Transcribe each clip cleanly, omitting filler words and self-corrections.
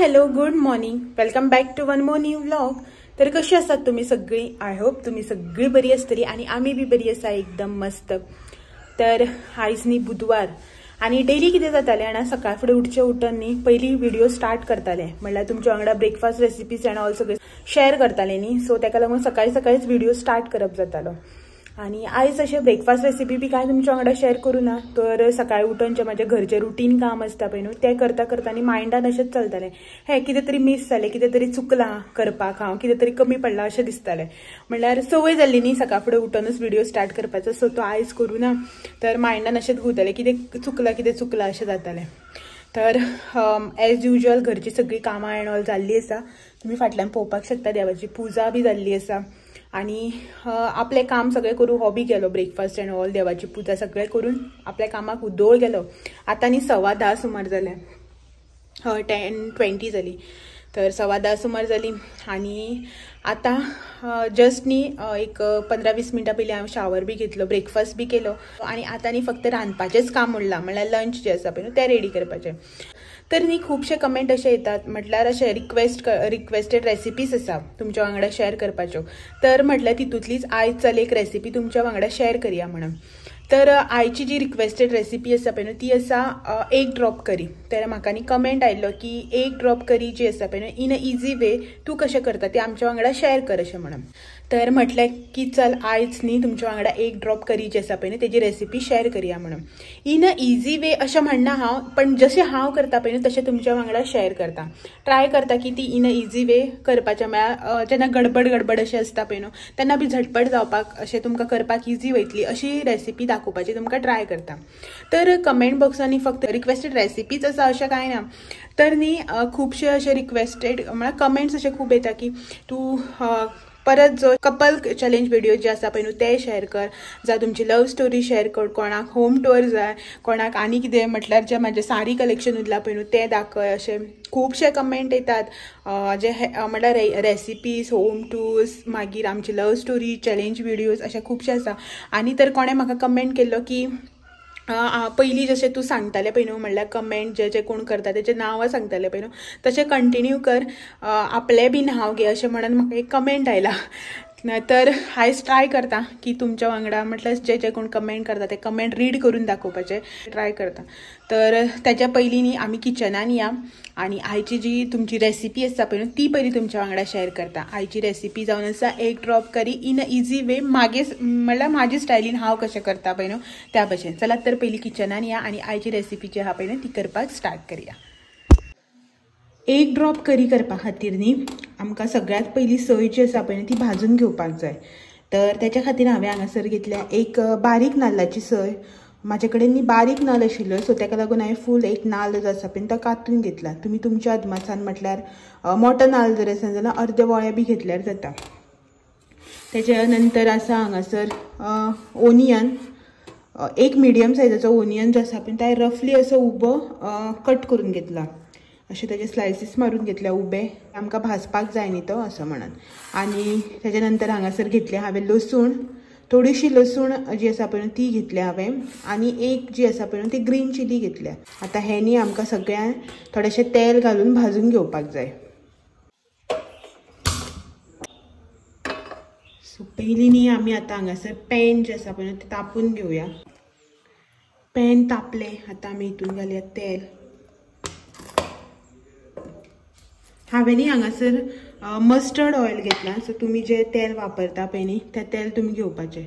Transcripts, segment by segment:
Hello good morning, welcome back to one more new vlog. तर कशी आसात तुम्ही सगळी? आय होप तुम्ही सगळी बरी आसतली आणि आम्ही बी बरी आसा, एकदम मस्त. तर आयज न्ही बुधवार आणि डेली कितें जातालें जाणा, सकाळ फुडें उठचे उठून न्ही पयली व्हिडिओ स्टार्ट करताले, म्हणल्यार तुमच्या वांगडा ब्रेकफास्ट रेसिपीज एंड ऑल सगळे शेअर करताले न्ही. सो ताका लागून सकाळी सकाळीच व्हिडिओ स्टार्ट करप जातालो. आणि आयज अशें ब्रेकफास्ट रेसिपी बी काय तुमच्या वांगडा शेअर करूं ना. तर सकाळी उठून जे म्हाजे घरचे रुटीन काम आसता पळय न्हू, तें करता करता न्ही मायंडान अशेंच चलतालें, हे कितें तरी मिस जालें, कितें तरी चुकलां करपाक, हांव कितें तरी कमी पडलां अशें दिसतालें. म्हणल्यार संवय जाल्ली न्ही सकाळ फुडें उठूनच व्हिडिओ स्टार्ट करपाचो. सो तो आयज करूं ना. तर मायंडान अशेंच घुंवतालें, कितें चुकलां अशें जातालें. तर एज युजल घरची सगळी कामां एंड ऑल जाल्ली आसा. तुम्ही फाटल्यान पळोवपाक शकता, देवाची पुजा बी जाल्ली आसा. आणि आपले काम सगळें करून हॉबी गेलो, ब्रेकफास्ट एंड ऑल, देवाची पुजा सगळें करून आपल्या कामाक उदोळ गेलो. आतां न्ही 10:15 सुमार जालें, 10:20 जाली. तर 10:15 सुमार जाली आणि आतां जस्ट न्ही एक 15-20 मिनटां पयलीं हांवें शावर बी घेतलो, ब्रेकफास्ट बी केलो आणि आतां न्ही फक्त रांदपाचेंच काम उरलां, म्हणल्यार लंच जें आसा पळय न्हू तें रेडी करपाचें. तर न्ही खुबशे कमेंट अशे येतात, म्हटल्यार अशे रिक्वेस्टेड रेसिपीज आसा तुमच्या वांगडा शेअर करपाच्यो. तर म्हटल्यार तितूंतलीच आयज चल एक रेसिपी तुमच्या वांगडा शेअर करया म्हणून. तर आयची जी रिक्वेस्टेड रेसिपी आसा पळय न्हू ती आसा एग ड्रॉप करी. तर म्हाका न्ही कमेंट आयिल्लो की एग ड्रॉप करी जी आसा पळय न्हू इन अ इजी वे तूं कशें करता तें आमच्या वांगडा शेअर कर अशें म्हणून. तर म्हटलें की चल आयज न्ही तुमच्या वांगडा एग ड्रॉप करी जी आसा पळय न्ही तेजी रेसिपी शेअर करया म्हणून. इन अ इजी वे अशें म्हणना हांव, पण जशें हांव करता पळय न्हू तशें तुमच्या वांगडा शेअर करता. ट्राय करता की ती इन अ इजी वे करपाचें, म्हळ्यार जेन्ना गडबड अशें आसता पळय न्हू तेन्ना बी झटपट जावपाक अशें तुमकां करपाक इजी वयतली अशी रेसिपी दाखोवपाची तुमकां ट्राय करता. तर कमेंट बॉक्सांनी फक्त रिक्वेस्टेड रेसिपीच आसा अशें कांय ना. तर न्ही खुबशे अशे रिक्वेस्टेड म्हळ्यार कमेंट्स अशे खूब येता की तूं परत जो कपल चॅलेंज व्हिडिओ जे आसा पळय न्हू ते शेअर कर, जावं तुमची लव स्टोरी शेअर कर, कोणाक होम टूर जाय, कोणाक आनी कितें म्हटल्यार जे म्हाजें साडी कलेक्शन उरलां पळय न्हू तें दाखय, अशे खुबशे कमेंट येतात. जे म्हटल्यार रेसिपीज, होम टूर्स, मागीर आमची लव स्टोरी चॅलेंज व्हिडिओज अशे खुबशे आसा. आनी तर कोणें म्हाका कमेंट केल्लो की पयलीं जशें तूं सांगतालें पळय न्हू, म्हणल्यार कमेंट जे कोण करता तेजें नांवां सांगतालें पळय न्हू तशें कंटिन्यू कर, आपलें बी नांव घे अशें म्हणून म्हाका एक कमेंट आयला. तर आयज ट्राय करता की तुमच्या वांगडा म्हटल्यार जे कोण कमेंट करता ते कमेंट रीड करून दाखोवपाचें ट्राय करता. तर तेच्या पयलीं न्ही आमी किचनान या आणि आयची जी तुमची रेसिपी आसा पळय न्हू ती पयलीं तुमच्या वांगडा शेअर करता. आयची रेसिपी जावन आसा egg drop curry in a easy way, म्हणल्यार म्हाजी स्टायलीन हांव कशें करता पळय न्हू त्या भशेन. चलात तर पयलीं किचनान या आणि आयची रेसिपी जी आहा पळय न्हू ती करपाक स्टार्ट करया. एग ड्रॉप करी करपा खातीर न्ही आमकां सगळ्यात पयलीं सोय जी आसा पळय न्ही ती भाजून घेवपाक जाय. तर तेच्या खातीर हांवें हांगासर घेतल्या एक बारीक नाल्लाची सोय. म्हाजे कडेन न्ही बारीक नाल्ल आशिल्लो, सो ताका लागून हांवें फूल एक नाल्ल जो आसा पळय तो कातून घेतला. तुमी तुमच्या अदमासान म्हटल्यार मोठो नाल्ल जर आसा जाल्यार अर्दे वळे बी घेतल्यार जाता. तेच्या नंतर आसा हांगासर ओनियन, एक मिडियम सायजाचो ओनियन जो आसा पळय तो रफली असो उबो कट करून घेतला. अशे तेजे स्लायसीस मारून घेतल्या उबे, आमकां भाजपाक जाय न्ही तो असो म्हणून. आनी तेच्या नंतर हांगासर घेतले हांवें लसूण, थोडीशी लसूण जी आसा पळय ती घेतल्या हांवें. आनी एक जी आसा पळय ती ग्रीन चिली घेतल्या. आतां हे न्ही आमकां सगळ्यांक थोडेशें तेल घालून भाजून घेवपाक जाय. सो पयलीं न्ही आमी आतां हांगासर पॅन जे आसा पळय तें तापोवन घेवया. पॅन तापलें, आतां आमी हितून घालया तेल. हांवें न्ही हांगासर मस्टर्ड ऑयल घेतलां, सो तुमी जे तेल वापरता पळय न्ही तें तेल तुमी घेवपाचें.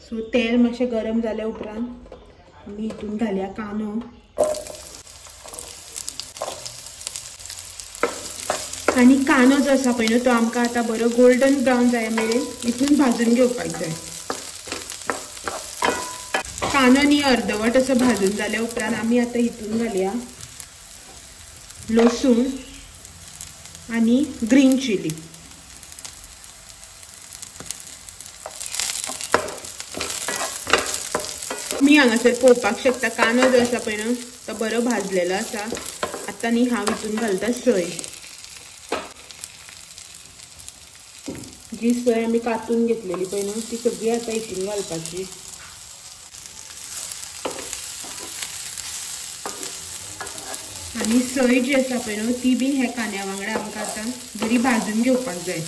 सो तेल मातशें गरम जाल्या उपरांत आमी हितून घालया कांदो. आनी कांदो जो आसा पळय न्हू तो आमकां आतां बरो गोल्डन ब्रावन जाय मेरेन हितून भाजून घेवपाक जाय. कांदो न्ही अर्दवट असो भाजून जाल्या उपरांत आमी आतां हितून घालया लसूण आनी ग्रीन चिली. मी हांगासर पळोवपाक शकता कांदो जो आसा पळय न्हू तो बरो भाजलेलो आसा. आतां न्ही हांव हितून घालता सोय. जी सोय आमी कातून घेतलेली पळय न्हू ती सगळी आतां हितून घालपाची. आणि सय जी आसा पळय न्हू ती बीन ह्या कांद्या वांगडा आमकां आतां बरी भाजून घेवपाक जाय,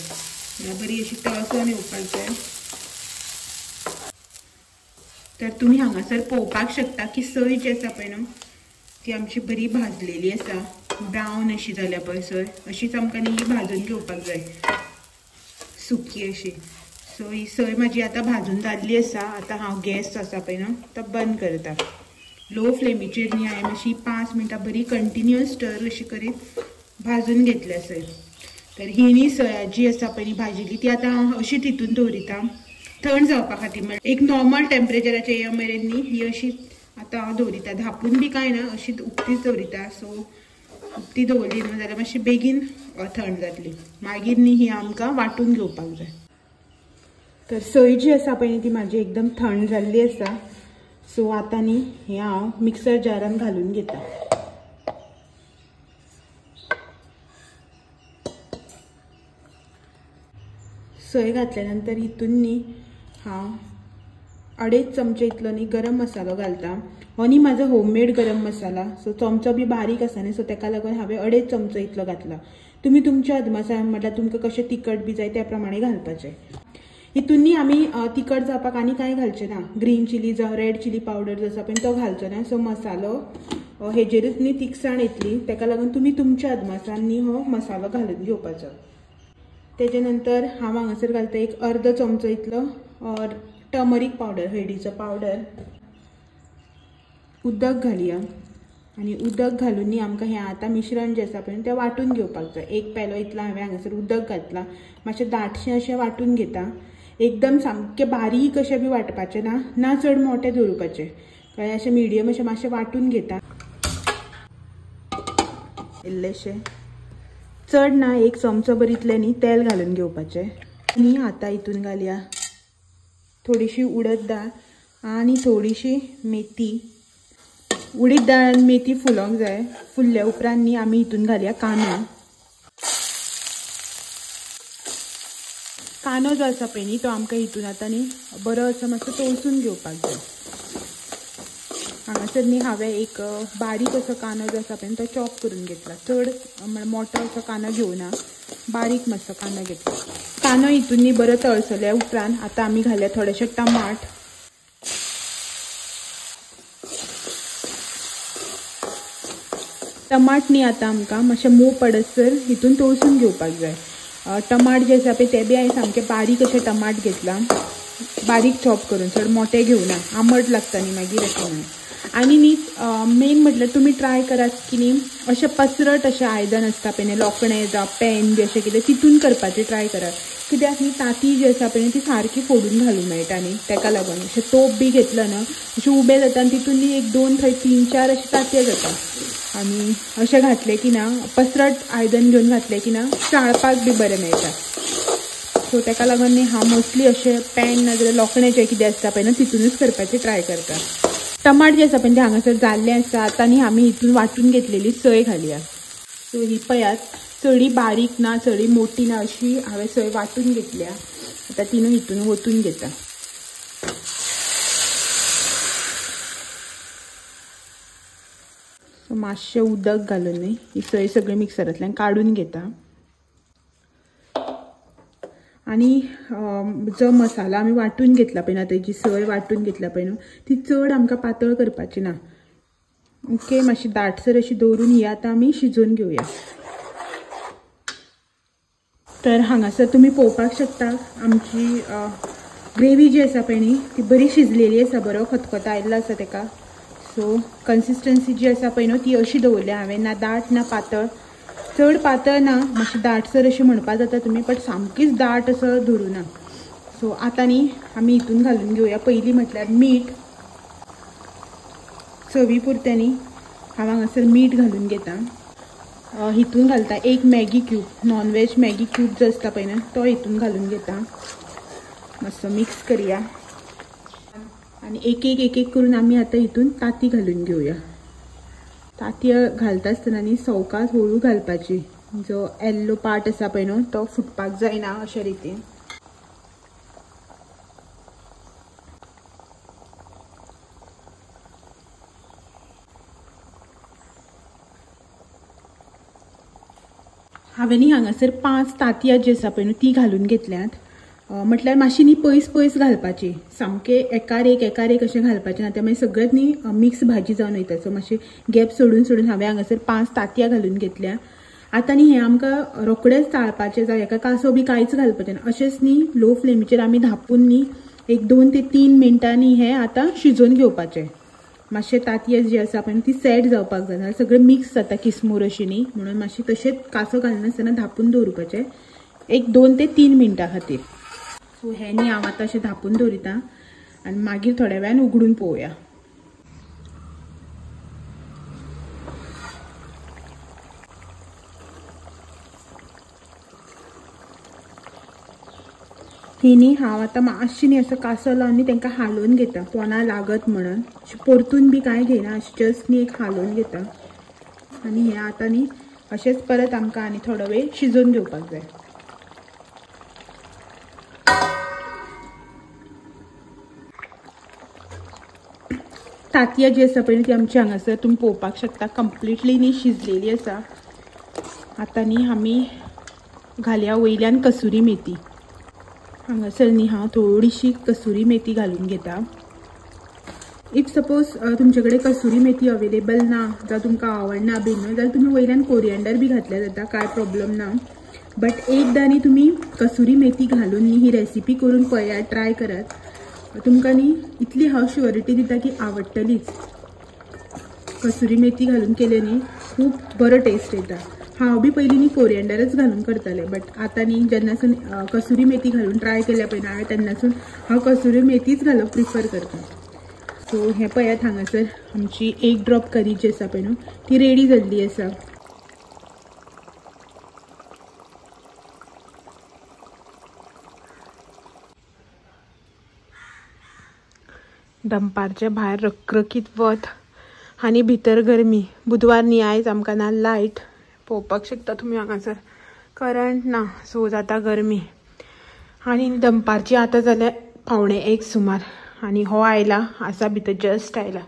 बरी अशी तळसोन येवपाक जाय। तर तुम्ही हांगासर पळोवपाक शकता की सय जी आसा पळय न्हू ती आमची बरी भाजलेली आसा, ब्रावन अशी जाल्या पळय सय, अशीच आमकां न्ही भाजून घेवपाक जाय सुकी अशी। सो ही सय म्हाजी आतां भाजून जाल्ली आसा। आतां हांव गॅस आसा पळय न्हू तो बंद करता। लो फ्लेमीचेर न्ही हांवें मातशी 5 मिनटां बरी कंटिन्युअस स्टर अशी करीत भाजून घेतल्या सय। तर ही न्ही सय जी आसा पळय न्ही भाजिल्ली ती आतां अशी तितून दवरिता थंड जावपा खातीर, म्हणजे एक नॉर्मल टेम्परेचराचेर येय मेरेन न्ही ही अशी आतां हांव दवरिता, धापून बी कांय ना, अशी उक्तीच दवरिता। सो उक्ती दवरली न्हू जाल्यार मातशी बेगीन थंड जातली, मागीर न्ही ही आमकां वांटून घेवपाक जाय। तर सय जी आसा पळय न्ही ती म्हाजी एकदम थंड जाल्ली आसा। सो आतां न्ही हे हांव मिक्सर जारान घालून घेता। सय घातल्या नंतर हितून न्ही हांव 2.5 चमचे इतलो न्ही गरम मसालो घालता। हो न्ही म्हाजो होममेड गरम मसाला, सो चमचो बी बारीक आसा न्ही, सो तेका लागून हांवें 2.5 चमचो इतलो घातला। तुमी तुमच्या अदमासान म्हटल्यार तुमकां कशें तिखट बी जाय त्या प्रमाणे घालपाचें। हितून न्ही आमी तिखट जावपाक आनी कांय घालचें ना, ग्रीन चिली जावं रेड चिली पावडर जो आसा पळय तो घालचो ना। सो मसालो हेजेरूच न्ही तिखसाण येतली, तेका लागून तुमी तुमच्या अदमासान न्ही हो मसालो घालून घेवपाचो। तेजे नंतर हांव हांगासर घालता एक अर्दो चमचो इतलो टर्मरीक पावडर, हळदीचो पावडर। उदक घालया आनी उदक घालून न्ही आमकां हें आतां मिश्रण जें आसा पळय तें वांटून घेवपाक जाय। 1 पेलो इतलो हांवें हांगासर उदक घातला, मातशें दाटशें अशें वांटून घेता। एकदम सामकें बारीक अशें बी वांटपाचें ना, ना चड मोठें दवरपाचें, कळ्ळें, अशें मिडियम अशें मातशें वांटून घेता इल्लेशें। चड ना, 1 चमचो भर इतलें न्ही तेल घालून घेवपाचें। न्ही आतां हितून घालया थोडीशी उडद दाळ आनी थोडीशी मेथी। उडीद दाळ आनी मेथी फुलोंक जाय, फुलल्या उपरांत न्ही आमी हितून घालया कांदो। कांदो जो आसा पळय न्ही तो आमकां हितून आतां न्ही बरो असो मातसो तळसून घेवपाक जाय। हांगासर न्ही हांवें एक बारीक असो कांदो जो आसा पळय तो चॉप करून घेतला, चड मोठो असो कांदो घेवना, बारीक मातसो कांदो घेतला। कांदो हितून न्ही बरो तळसल्या उपरांत आतां आमी घालया थोडेशे टमाट। टमाट न्ही आतां आमकां मातशें मोव पडसर हितून तळसून घेवपाक जाय। टमाट जे आसा पळय ते बी हांवें सामके बारीक अशे टमाट घेतला, बारीक चॉप करून, चड मोठे घेवना, आंबट लागता न्ही मागीर अशें म्हणून। आनी न्ही मेन म्हटल्यार तुमी ट्राय करात की न्ही अशें पसरट अशें आयदन आसता पळय न्ही, लोकणें जावं पॅन बी अशें कितें तितून करपाचें ट्राय करात। कित्याक न्ही तांती जी आसा पळय ती सारकी फोडून घालूंक मेळटा न्ही, तेका लागून अशें तोप बी घेतलो न्हू अशें उबें जाता आनी तितून न्ही 1-2 थंय 3-4 अशें तांतये जाता। आनी अशें घातलें की ना, पसरट आयदन घेवन घातलें की ना चाळपाक बी बरें मेळटा। सो तेका लागून न्ही हांव मोस्टली अशें पॅन नाजाल्यार लोकणें जें कितें आसता पळय न्हू तितूनच करपाचें ट्राय करता। टमाट जे आसा पळय तें हांगासर जाल्लें आसा। आतां न्ही आमी हितून वांटून घेतलेली सय घालया। सो ही पळयात चडी बारीक ना चडी मोठी ना अशी हांवें सय वांटून घेतल्या। आतां ती न्हू हितून ओतून घेता। सो मातशें उदक घालून न्ही ही सय सगळी मिक्सरांतल्यान काडून घेता। आनी जो मसालो आमी वांटून घेतला पळय ना, तेजी सय वांटून घेतला पळय न्हू ती चड आमकां पातळ करपाची ना, ओके, मातशी दाटसर अशी दवरून ही आतां आमी शिजोवन घेवया। तर हांगासर तुमी पळोवपाक शकता आमची ग्रेवी जी आसा पळय न्ही ती बरी शिजलेली आसा, बरो खतखतो आयिल्लो आसा तेका। सो कन्सिस्टन्सी जी आसा पळय न्हू ती अशी दवरल्या हांवें, ना दाट ना पातळ, चड पातळ ना, मातशी दाटसर अशी म्हणपा जाता तुमी, बट सामकीच दाट असो धरूं ना। सो आतां न्ही आमी हितून घालून घेवया पयलीं म्हटल्यार मीठ, चवी पुरतें न्ही हांव हांगासर मीठ घालून घेता। हितून घालता 1 Maggi cube, non veg Maggi cube जो आसता पळय ना तो हितून घालून घेता। मातसो मिक्स करया आनी एक एक करून आमी आतां हितून तांती घालून घेवया। तांती घालता आसतना न्ही सवकास हळू घालपाची, जो येल्लो पार्ट आसा पळय न्हू तो फुटपाक जायना अशे रितीन। हांवें हांगासर 5 तांतयां जी आसा पळय न्हू ती घालून घेतल्यात. म्हटल्यार मातशी न्ही पयस पयस घालपाची, सामके एकार एक अशें घालपाचें ना, ते मागीर सगळ्यात न्ही मिक्स भाजी जावन वयता. सो मातशे गॅप सोडून सोडून हांवें हांगासर 5 तांतयां घालून घेतल्या. आतां न्ही हें आमकां रोखडेंच ताळपाचें जावं, हेका कासो बी कांयच घालपाचें ना, अशेंच न्ही लो फ्लेमीचेर आमी धापून न्ही एक 2 ते 3 मिनटांनी हें आतां शिजोवन घेवपाचें. मातशे तांतयां जी आसा पळय ती सेट जावपाक जाय, नाल्यार सगळें मिक्स जाता किसमूर अशी न्ही, म्हणून मातशें तशेंच कासो घालनासतना धापून दवरपाचें एक 2 ते 3 मिनटां खातीर. सो हें न्ही हांव आतां अशें धापून दवरिता आनी मागीर थोड्या वेळान उगडून पळोवया. ही न्ही हांव आतां मातशी न्ही असो कासो लावन न्ही तांकां हालोवन घेता, पोना लागत म्हणून. परतून बी कांय घेयना, जस्ट न्ही एक हालोवन घेता. आनी हें आतां न्ही अशेंच परत आमकां आनी थोडो वेळ शिजोवन घेवपाक जाय. तांतयां जी आसा पळय ती आमची हांगासर तुमी पळोवपाक शकता कंप्लिटली न्ही शिजलेली आसा. आतां न्ही आमी घालया वयल्यान कसुरी मेथी. हांगासर न्ही हांव थोडीशी कसुरी मेथी घालून घेता. इफ सपोज तुमचे कडेन कसुरी मेथी अवेलेबल ना जावं तुमकां आवडना बी न्हू जाल्यार तुमी वयल्यान कोरिएंडर बी घातल्यार जाता, कांय प्रॉब्लेम ना. बट एकदां न्ही तुमी कसुरी मेथी घालून न्ही ही रेसिपी करून पळयात, ट्राय करात. तुमकां न्ही इतली हांव शुअरिटी दिता की आवडटलीच. कसुरी मेथी घालून केले न्ही खूब बरो टेस्ट येता. हांव बी पयलीं न्ही कोरिएंडरच घालून करतालें, बट आतां न्ही जेन्नासून कसुरी मेथी घालून ट्राय केल्या पळय ना हांवें तेन्नासून हांव कसुरी मेथीच घालप प्रिफर करता. सो हें पळयात हांगासर आमची 1 ड्रॉप करी जी आसा पळय न्हू ती रेडी जाल्ली आसा. दंपारचे भायर रखरखीत वत आनी भितर गरमी. बुधवार न्ही आयज आमकां ना लायट, पळोवपाक शकता तुमी हांगासर करंट ना, सो जाता गरमी. आनी दंपारची आतां जाल्यार 12:45 सुमार आनी हो आयला आसा भितर जस्ट आयला.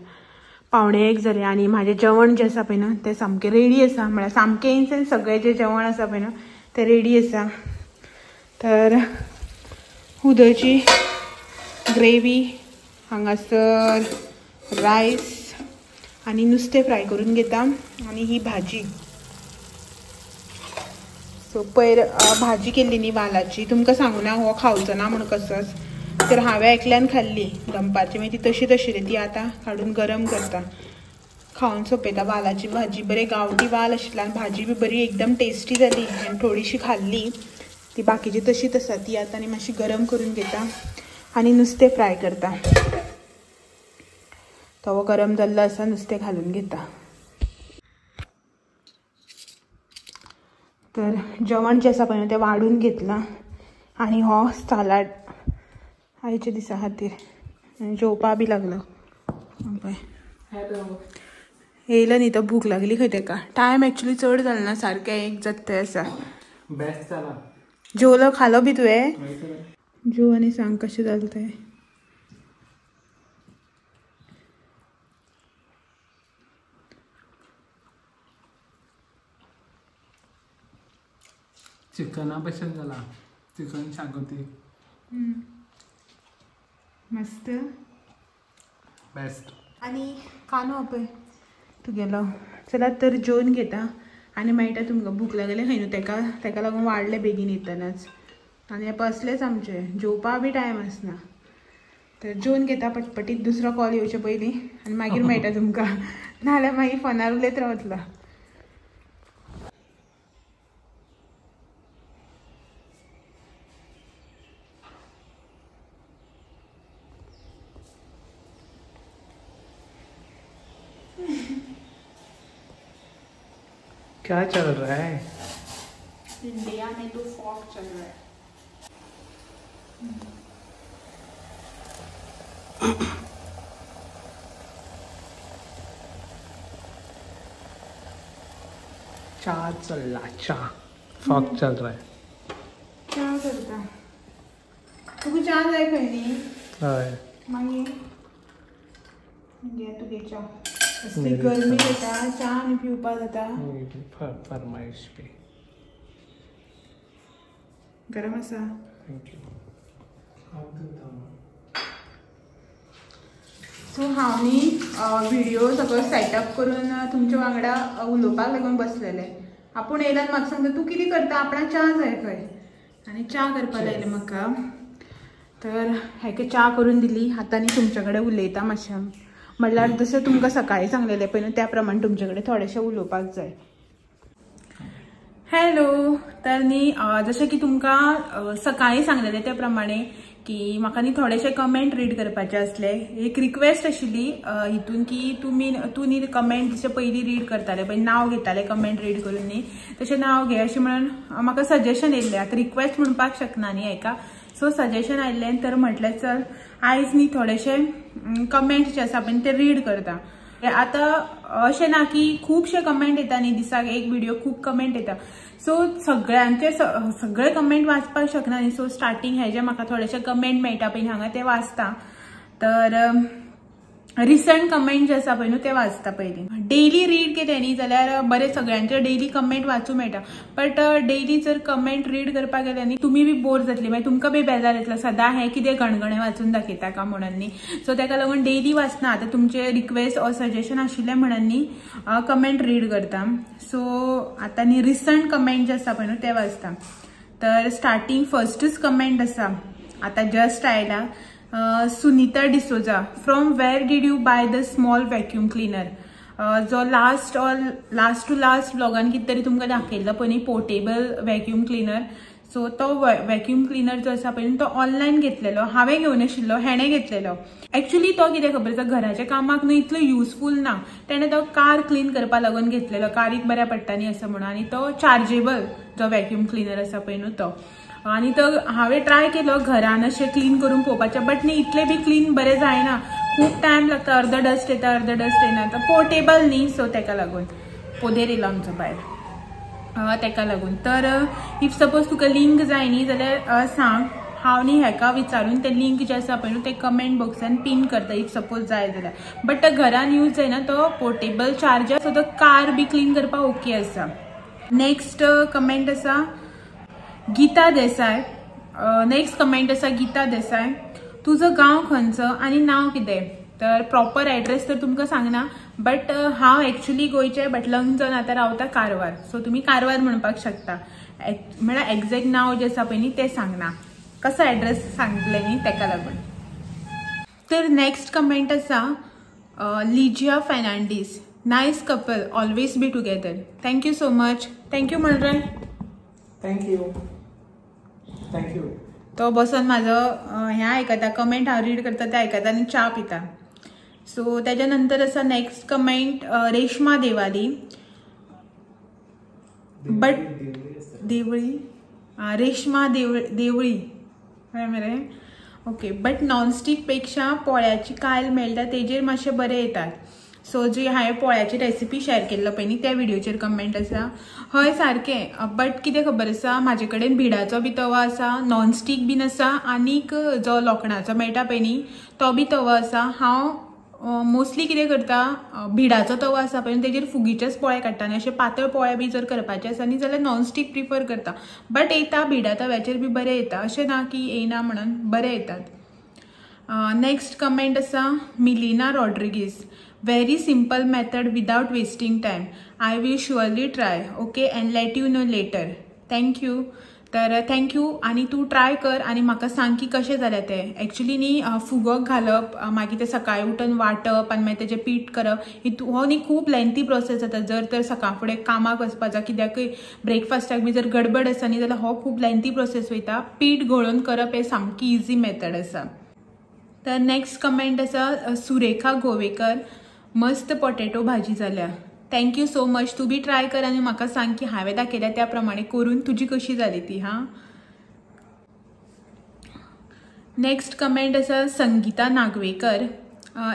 12:45 जाले आनी म्हाजें जेवण जें आसा पळय ना तें सामकें रेडी आसा. म्हळ्यार सामकें इन सेन्स सगळें जें जेवण आसा पळय ना तें रेडी आसा. तर उदोची ग्रेवी, हांगासर रायस आनी नुस्तें फ्राय करून घेता आनी ही भाजी. सो पयर भाजी केल्ली न्ही वालाची, तुमकां सांगू ना हो खावचो ना म्हणून कसोच, तर हांवें एकल्यान खाल्ली दंपारची. मागीर ती तशीच आशिल्ली, ती आतां काडून गरम करता, खावन सोंपयता. वालाची भाजी, बरें गांवठी वाल आशिल्लो आनी भाजी बी बरी एकदम टेस्टी जाली. हांवें थोडीशी खाल्ली, ती बाकीची तशीच आसा. ती आतां आनी मातशी गरम करून घेता आनी नुस्तें फ्राय करता. तवो गरम जाल्लो आसा, नुस्तें घालून घेता. तर जेवण जें आसा पळय तें वाडून घेतलां आनी हो सालाड आयच्या दिसा खातीर. आनी जेवपा बी लागलो पळय. येयलो न्ही तो, भूक लागली खंय तेका. टायम एक्चुली चड जालो ना, सारकें 1 जाता थंय आसा. बेस्ट जाला. जेवलो खालो बी तुवें? जेव आनी सांग कशें जालें तें. चिकना भशेन जाला, चिकन शाकोती. मस्त बेस्ट. आनी कानो पळय तुगेलो. चला तर जेवन घेता आनी मेळटा तुमकां. भूक लागले खंय न्हू तेका लागून वाडले बेगीन येतनाच. आनी हे बसलेच आमचे, जेवपा बी टायम आसना. तर जेवन घेता पटपटीत, दुसरो कॉल येवचे पयलीं आनी मागीर मेळटा तुमकां. नाल्यार मागीर फोनार उलयत रावतलो. क्या चल रहा है? इंडिया में तो फॉग चल रहा है. चा चल रहा, चा फॉग चल रहा है. चा करता तुका चा जाय खंय न्ही? हय. मागीर घे तुगे चा. असली गरमी जाता, चा आनी पिवपा जाता. फरमाईश पे गरम आसा. सो हांव न्ही व्हिडिओ सगळो सेटअप करून तुमच्या वांगडा उलोवपाक लागून बसलेले. आपूण येयल्यार म्हाका सांगता तूं कितें करता, आपणाक च्या जाय खंय. आनी च्या करपा लायले म्हाका. तर हेका च्या करून दिली. आतां न्ही तुमचे कडेन उलयता मातशें. म्हणल्यार जशें तुमकां सकाळीं सांगलेलें पळय न्हू त्या प्रमाणे तुमचे कडेन थोडेशें उलोवपाक जाय. हॅलो. तर न्ही जशें की तुमकां सकाळीं सांगलेलें त्या प्रमाणे की म्हाका न्ही थोडेशे कमेंट रीड करपाचे आसले. एक रिक्वेस्ट आशिल्ली हितून की तूं न्ही कमेंट जशें पयलीं रीड करताले पळय, नांव घेताले कमेंट रीड करून न्ही, तशें नांव घे अशें म्हणून म्हाका सजेशन येयल्लें. आतां रिक्वेस्ट म्हणपाक शकना न्ही हेका. सो सजेशन आयिल्लें तर म्हटलें चल आयज न्ही थोडेशे कमेंट जे आसा पळय ते रीड करता. आतां अशें ना की खुबशे कमेंट येता न्ही, दिसाक एक व्हिडिओ खूब कमेंट येता. सो सगळ्यांचे सगळे कमेंट वाचपाक शकना न्ही. सो स्टार्टींग हे जे म्हाका थोडेशे कमेंट मेळटा पळय हांगा ते वाचता. तर रिसंट कमेंट जे आसा पळय न्हू ते वाचता पयलीं. डेली रीड केले न्ही जाल्यार बरे सगळ्यांचे डेली कमेंट वाचूं मेळटा. बट डेली जर कमेंट रीड करपाक गेले न्ही तुमी बी बोर जातली, मागीर तुमकां बी बेजार येतलो सदां हे कितें गणगणे वाचून दाखयता का म्हणून न्ही. सो ताका लागून डेली वाचना. आतां तुमचे रिक्वेस्ट ऑर सजेशन आशिल्लें म्हणून न्ही कमेंट रीड करता. सो आतां न्ही रिसंट कमेंट जे आसा पळय न्हू ते वाचता. तर स्टार्टींग फर्स्टच कमेंट आसा आतां जस्ट आयला. Sunita D'Souza, from where did you buy the small vacuum cleaner. जो लास्ट टू लास्ट ब्लॉगान कितें तरी तुमकां दाखयल्लो पळय न्ही पोर्टेबल वॅक्यूम क्लिनर. सो तो वॅक्यूम क्लिनर जो आसा पळय तो ऑनलायन घेतलेलो. हांवें घेवन आशिल्लो, हेणें घेतलेलो. एक्चुअली तो कितें खबर आसा घराच्या कामाक न्हू इतलो युजफूल ना. तेणें तो कार क्लीन करपा लागून घेतलेलो, कारीक बऱ्या पडटा न्ही असं म्हणून. आनी तो चार्जेबल जो वॅक्यूम क्लिनर आसा पळय न्हू तो. आनी तो हांवें ट्राय केलो घरान अशें क्लीन करून पळोवपाचें. बट न्ही इतलें बी क्लीन बरें जायना. खूब टायम लागता. अर्द डस्ट येता अर्द डस्ट येना. तो पोर्टेबल न्ही सो ताका लागून पोदेर येयलो आमचो भायर ताका लागून. तर इफ सपोज तुका लिंक जाय न्ही जाल्यार सांग. हांव न्ही हेका विचारून ते लिंक जे आसा पळय न्हू ते कमेंट बॉक्सान पिन करता इफ सपोज जाय जाल्यार. बट तो घरान यूज जायना. तो पोर्टेबल चार्जर सो तो कार बी क्लीन करपाक ओके आसा. नेक्स्ट कमेंट आसा गीता देसाय. नेक्स्ट कमेंट आसा गीता देसाय, तुजो गांव खंयचो आनी नांव कितें. तर प्रॉपर एड्रेस तर तुमकां सांगना. बट हांव एक्चुअली गोंयचें बट लग्न जावन आतां रावता कारवार. सो तुमी कारवार म्हणपाक शकता. म्हळ्यार एक्झॅक्ट नांव जें आसा पळय न्ही तें सांगना. कसो एड्रेस सांगले न्ही ताका लागून. तर नेक्स्ट कमेंट आसा Ligia Fernandes, nice couple always be together. Thank you so much. Thank you Manohar. Thank you. तो बसून म्हाजो हें आयकता, कमेंट हांव रीड करता ते आयकता आनी च्या पिता. सो तेज्या नंतर आसा next comment Reshma Devali. But Deoli Reshma Deoli मरे ओके. बट नॉनस्टिक पेक्षा पोळ्याची कायल मेळटा तेजेर मातशें बरें येतात. सो जी हांवें पोळ्याची रेसिपी शेअर केल्लो पळय न्ही त्या व्हिडिओचेर कमेंट आसा. हय सारकें. बट कितें खबर आसा म्हाजे कडेन भिडाचो बी तवा आसा, नॉनस्टीक बीन आसा आनीक जो लोखणाचो मेळटा पळय न्ही तो बी तवा आसा. हांव मोस्टली कितें करता भिडाचो तवा आसा पळय तेजेर फुगीचेच पोळे काडटा आनी अशे पातळ पोळे बी जर करपाचे आसा न्ही जाल्यार नॉनस्टीक प्रिफर करता. बट येता भिडा तव्याचेर बी बरें येता. अशें ना की येना म्हणून बरें येतात. नेक्स्ट कमेंट आसा मिलिना Rodrigues, very simple method without wasting time. I will surely try. Okay, and let you know later. Thank you. तर थँक्यू. आनी तूं ट्राय कर आनी म्हाका सांग की कशें जालें तें. एक्चुली न्ही फुगो घालप मागीर ते सकाळीं उठून वांटप आनी मागीर तेजें पीठ करप हो न्ही खूब लेंथी प्रोसेस जाता. जर तर सकाळ फुडें कामाक वचपाचो कित्याकय ब्रेकफास्टाक बी जर गडबड आसा न्ही जाल्यार हो खूब लेंथी प्रोसेस वयता. पीठ घोळून करप हें सामकी इजी मेथड आसा. तर नेक्स्ट कमेंट आसा सुरेखा गोवेकर, मस्त पोटेटो भाजी जाल्या. Thank you so much. तू बी ट्राय कर आनी म्हाका सांग की हांवें दाखयल्या त्या प्रमाणे करून तुजी कशी जाली ती. हां. नेक्स्ट कमेंट आसा संगीता नागवेकर,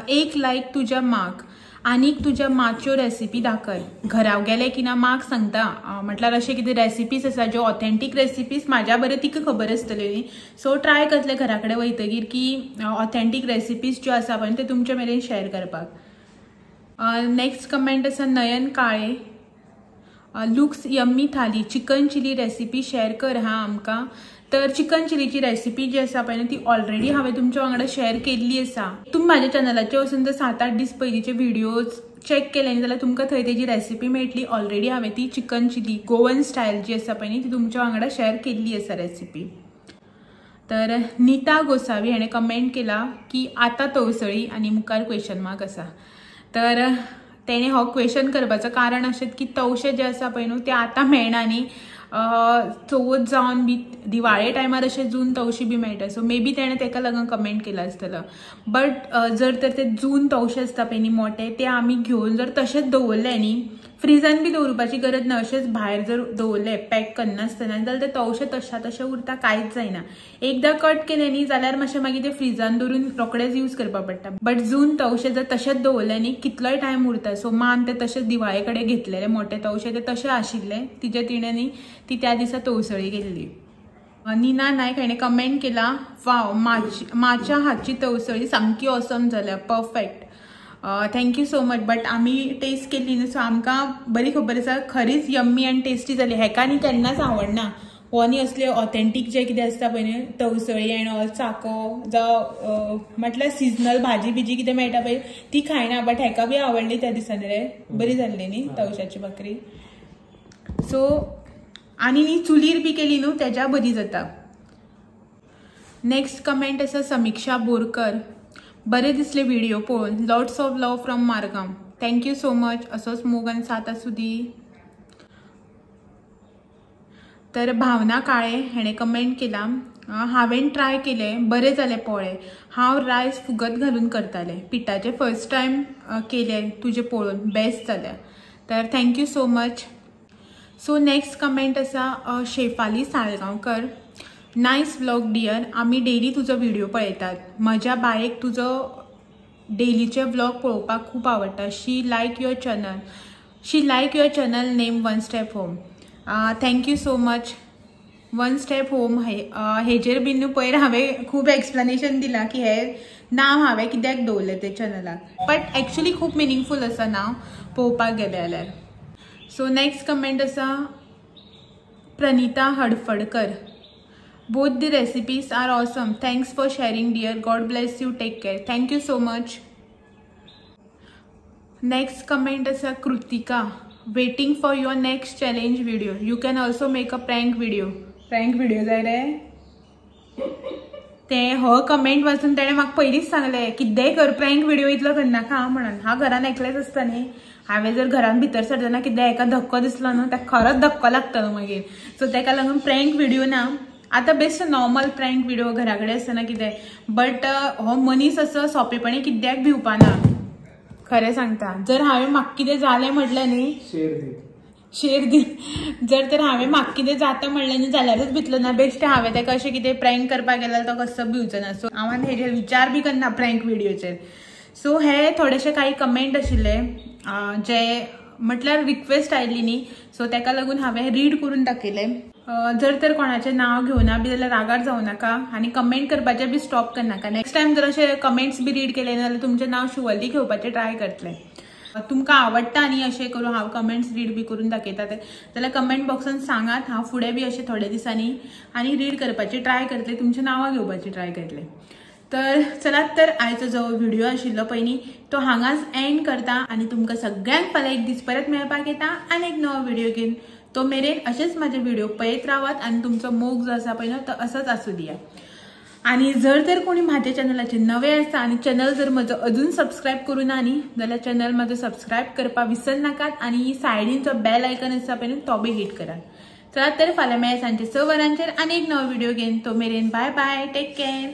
एक लायक तुज्या माक आनीक तुज्या माच्यो रेसिपी दाखय. घरा गेले की ना माक सांगता. म्हटल्यार अशें कितें रेसिपीज आसा ज्यो ऑथेंटीक रेसिपीज म्हाज्या बरें तिका खबर आसतल्यो न्ही. सो ट्राय करतले घरा कडेन वयतगीर की ऑथेंटीक रेसिपीज ज्यो आसा पळय ते तुमचे मेरेन शेअर करपाक. नेक्स्ट कमेंट आसा नयन काळे, लुक्स यम्मी थाली चिकन चिली रेसिपी शेअर कर हां आमकां. तर चिकन चिलीची रेसिपी जी आसा पळय ती ऑलरेडी हांवें तुमच्या वांगडा शेअर केल्ली आसा। तुम्ही माझ्या चॅनलाचेर वचून जर 7-8 दीस पयलींचे व्हिडिओज चेक केले जाल्यार तुमकां थंय तेजी रेसिपी मेळटली। ऑलरेडी हांवें ती चिकन चिली गोवन स्टायल जी आसा पळय ती तुमच्या वांगडा शेअर केल्ली आसा रेसिपी। तर नीता गोसावी हाणें कमेंट केला की आता तवसळी आणि मुखार क्वेश्चन मार्क आसा। तर तेणे हो क्वेश्चन करपाचं कारण अशें की तवशे जे आसा पळय न्हू ते आतां मेळना न्ही, चवथ जावन बी दिवाळे टायमार अशे जून तवशी बी मेळटा, सो मे बी तेणें तेका लागून कमेंट केला आसतलो। बट जर तर ते जून तवशे आसता पळय न्ही मोठे ते आमी घेवन जर तशेंच दवरले न्ही, फ्रिजान बी दवरपाची गरज ना, अशेंच भायर जर दवरले पॅक करनासतना जाल्यार ते तवशे तशे उरता, कांयच जायना। एकदा कट केले न्ही जाल्यार मातशें मागीर ते फ्रिजान दवरून रोखडेच यूज करपा पडटा। बट जून तवशे जर तशेंच दवरले न्ही कितलोय टायम उरता। सो मान ते तशेंच दिवाळे कडेन घेतलेले मोठे तवशे ते तशे आशिल्ले, तिचे तिणें न्ही ती त्या दिसा तवसळी गेल्ली। नीना नायक हाणें कमेंट केला, वाव माच्या हातची तवसळी सामकी ऑसम जाल्या, perfect, thank you so much. But आम्ही टेस्ट केली न्ही सो आमकां बरी खबर आसा खरीच यम्मी आनी टेस्टी जाली। हेका न्ही केन्नाच आवडना हो न्ही असले ऑथेंटीक जे कितें आसता पळय न्ही तवसळी एंड ऑल चाको जावं म्हटल्यार सिजनल भाजी बिजी कितें मेळटा पळय ती खायना, बट हेका बी आवडली त्या दिसांनी रे, बरी जाल्ली न्ही तवशाची भाकरी। सो आनी न्ही चुलीर बी केली न्हू तेज्या बरी जाता। नेक्स्ट कमेंट आसा समीक्षा बोरकर, बरे दिसले व्हिडिओ पळोवन, lots of love from Margao, thank you so much, असोच मोग आनी साथ आसूं दी। तर भावना काळे हेणे कमेंट केला, हांवें ट्राय केले बरे जाले पोळे, हांव रायस फुगत घालून करताले, पिठाचे फर्स्ट टायम केले तुजे पळोवन, बेस्ट जाल्या। तर thank you so much. So next comment आसा Shefali Salgaonkar, nice vlog dear, आमी डेली तुजो व्हिडिओ पळयतात, म्हज्या बायेक तुजो डेलीचे व्लॉग पळोवपाक खूप आवडटा, she like your channel name one step home, thank you so much. One step home हेजेर बीन न्हू पयर हांवें खूब एक्सप्लेनेशन दिलां की हे नांव हांवें कित्याक दवरलें ते चॅनलाक, बट एक्चुअली खूब मिनिंगफूल आसा नांव पळोवपाक गेले जाल्यार। सो नेक्स्ट कमेंट आसा Pranita Hadfadkar, both the recipes are awesome, thanks for sharing dear, God bless you, take care, thank you so much. Next comment आसा Kritika, waiting for your next challenge video, you can also make a prank video जाय रे ते हो comment वाचून तेणें म्हाका पयलींच सांगलें कितेंय कर प्रँक व्हिडिओ इतलो करनाका म्हणून। हांव घरान एकलेंच आसता न्ही, हांवें जर घरान भितर सरतना कितें एका धक्को दिसलो न्हू ताका खरोच धक्को लागतलो मागीर, सो तेका लागून प्रँक व्हिडिओ ना। आतां बेस्ट नॉर्मल प्रँक व्हिडिओ घरा कडेन आसतना कितें, बट हो मनीस असो सोंपेपणी कित्याक भिवपाना खरें सांगता। जर हांवें म्हाका कितें जालें म्हटलें न्ही शेर दी जर तर हांवें म्हाका कितें जाता म्हणलें न्ही जाल्यारूच भितलो ना, बेस्ट हांवें तेका अशें कितें प्रँक करपाक गेल्यार तो कसो भिवचो ना। सो हांव हेजेर विचार बी करना प्रँक व्हिडिओचेर। सो हे थोडेशे काही कमेंट आशिल्ले जे म्हटल्यार रिक्वेस्ट आयिल्ली न्ही, सो तेका लागून हांवें रीड करून दाखयलें। जर तर कोणाचें नांव घेवना बी जाल्यार रागार जावं नाका आनी कमेंट करपाचें बी स्टॉप करनाका। नेक्स्ट टायम जर अशे कमेंट्स बी रीड केले जाल्यार तुमचें नांव शुअरली घेवपाचें ट्राय करतलें। तुमकां आवडटा न्ही अशें करून हांव कमेंट्स रीड बी करून दाखयता ते जाल्यार कमेंट बॉक्सान सांगात, हांव फुडें बी अशें थोड्या दिसांनी आनी रीड करपाची ट्राय करतलें, तुमचें नांवां घेवपाची ट्राय करतलें। तर चलात तर आयचो जो व्हिडिओ आशिल्लो पळय न्ही तो हांगाच एंड करता आनी तुमकां सगळ्यांक फाल्यां एक दीस परत मेळपाक येता आनी एक नवो व्हिडिओ घेवन। तो मेरेन अशेच माझे व्हिडिओ पळयत रावात आनी तुमचो मोग जो आसा पळय तो असोच आसूं दिया। आणि जर तर कोणी माझ्या चॅनलाचे नवे आसा आणि चॅनल जर म्हजो अजून सबस्क्राईब करूना न्ही जाल्यार चॅनल म्हजो सबस्क्राईब करपाक विसरनाकात आनी सायडीन जो बेल आयकन आसा पळय तो बी हिट करात। चला तर फाल्यां मेळया सांजचे 6 वरांचेर आनी एक नवो व्हिडिओ घेवन। तो मेरेन बाय बाय, टेक केअर।